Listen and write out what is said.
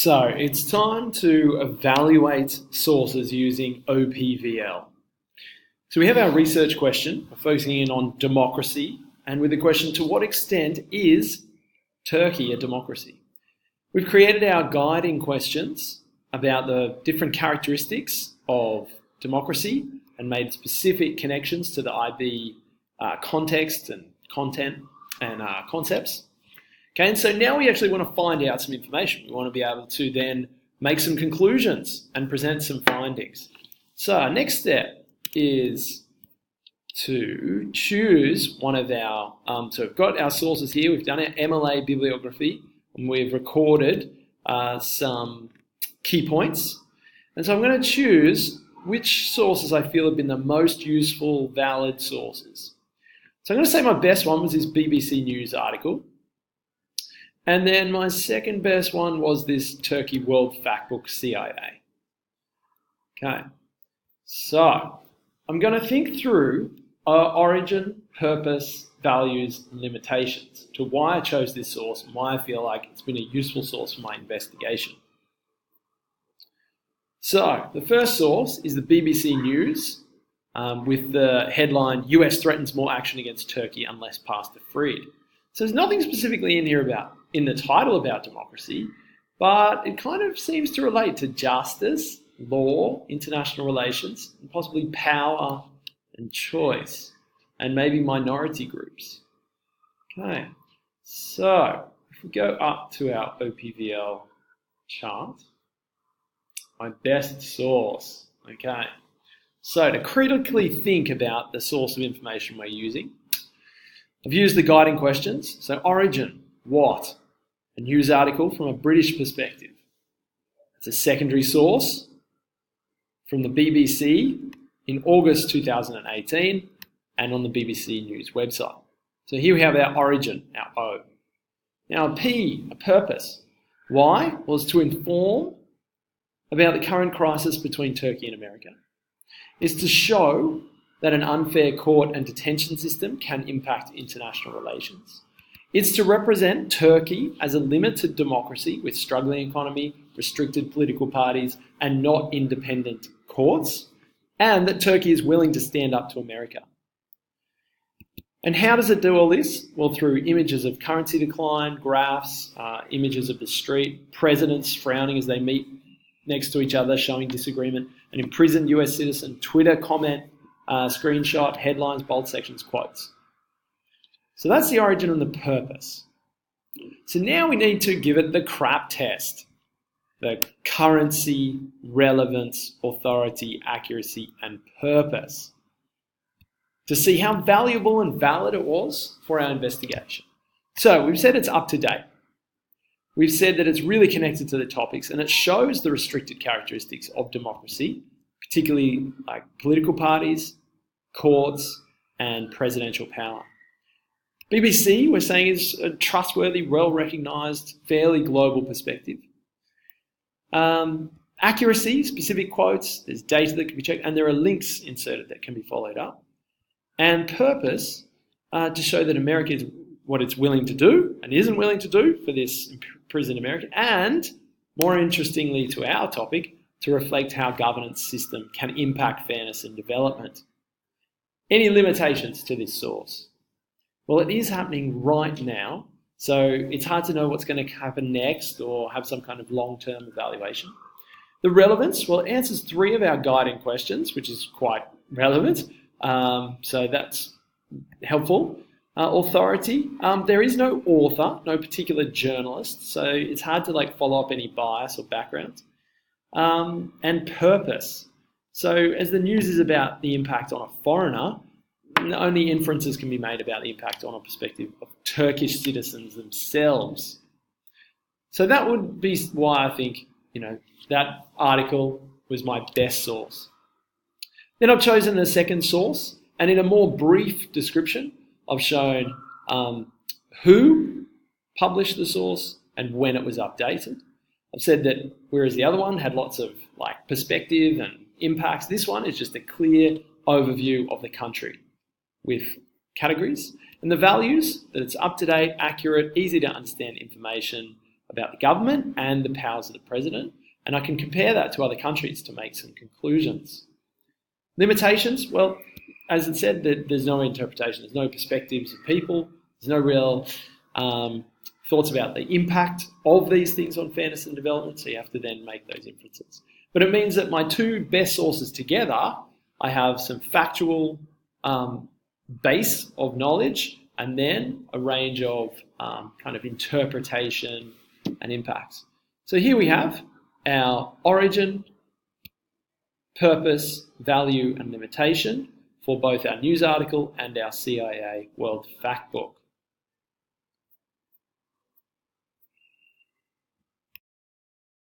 So it's time to evaluate sources using OPVL. So we have our research question, we're focusing in on democracy, and with the question, to what extent is Turkey a democracy? We've created our guiding questions about the different characteristics of democracy and made specific connections to the IB context and content and concepts. Okay, and so now we actually want to find out some information. We want to be able to then make some conclusions and present some findings. So our next step is to choose one of our, so we've got our sources here, we've done our MLA bibliography, and we've recorded some key points. And so I'm going to choose which sources I feel have been the most useful, valid sources. So I'm going to say my best one was this BBC News article. And then my second best one was this Turkey World Factbook CIA. Okay, so I'm going to think through origin, purpose, values, and limitations to why I chose this source and why I feel like it's been a useful source for my investigation. So the first source is the BBC News with the headline, US threatens more action against Turkey unless pastor freed. So there's nothing specifically in here in the title about democracy, but it kind of seems to relate to justice, law, international relations, and possibly power and choice, and maybe minority groups. Okay, so if we go up to our OPVL chart, my best source, okay. So to critically think about the source of information we're using, I've used the guiding questions. So origin, what? A news article from a British perspective. It's a secondary source from the BBC in August 2018 and on the BBC News website. So here we have our origin, our O. Now a P, a purpose. Why? Well, it's to inform about the current crisis between Turkey and America. It's to show that an unfair court and detention system can impact international relations. It's to represent Turkey as a limited democracy with struggling economy, restricted political parties, and not independent courts, and that Turkey is willing to stand up to America. And how does it do all this? Well, through images of currency decline, graphs, images of the street, presidents frowning as they meet next to each other, showing disagreement, an imprisoned US citizen, Twitter comment, screenshot, headlines, bold sections, quotes. So that's the origin and the purpose. So now we need to give it the CRAP test. The currency, relevance, authority, accuracy, and purpose. To see how valuable and valid it was for our investigation. So we've said it's up to date. We've said that it's really connected to the topics and it shows the restricted characteristics of democracy, particularly like political parties, courts, and presidential power. BBC, we're saying, is a trustworthy, well-recognised, fairly global perspective. Accuracy, specific quotes, there's data that can be checked, and there are links inserted that can be followed up. And purpose, to show that America is what it's willing to do and isn't willing to do for this imprisoned American, and, more interestingly to our topic, to reflect how governance system can impact fairness and development. Any limitations to this source? Well, it is happening right now, so it's hard to know what's going to happen next or have some kind of long-term evaluation. The relevance, well, it answers 3 of our guiding questions, which is quite relevant, so that's helpful. Authority, there is no author, no particular journalist, so it's hard to follow up any bias or background. And purpose. So as the news is about the impact on a foreigner, only inferences can be made about the impact on a perspective of Turkish citizens themselves. So that would be why I think, that article was my best source. Then I've chosen the second source, and in a more brief description, I've shown who published the source and when it was updated. I've said that whereas the other one had lots of perspective and impacts, this one is just a clear overview of the country with categories. And the values, that it's up to date, accurate, easy to understand information, about the government and the powers of the president, and I can compare that to other countries to make some conclusions. Limitations, well, as it said, there's no interpretation, there's no perspectives of people, there's no real thoughts about the impact of these things on fairness and development, so you have to then make those inferences. But it means that my two best sources together, I have some factual base of knowledge and then a range of kind of interpretation and impacts. So here we have our origin, purpose, value, and limitation for both our news article and our CIA World Factbook.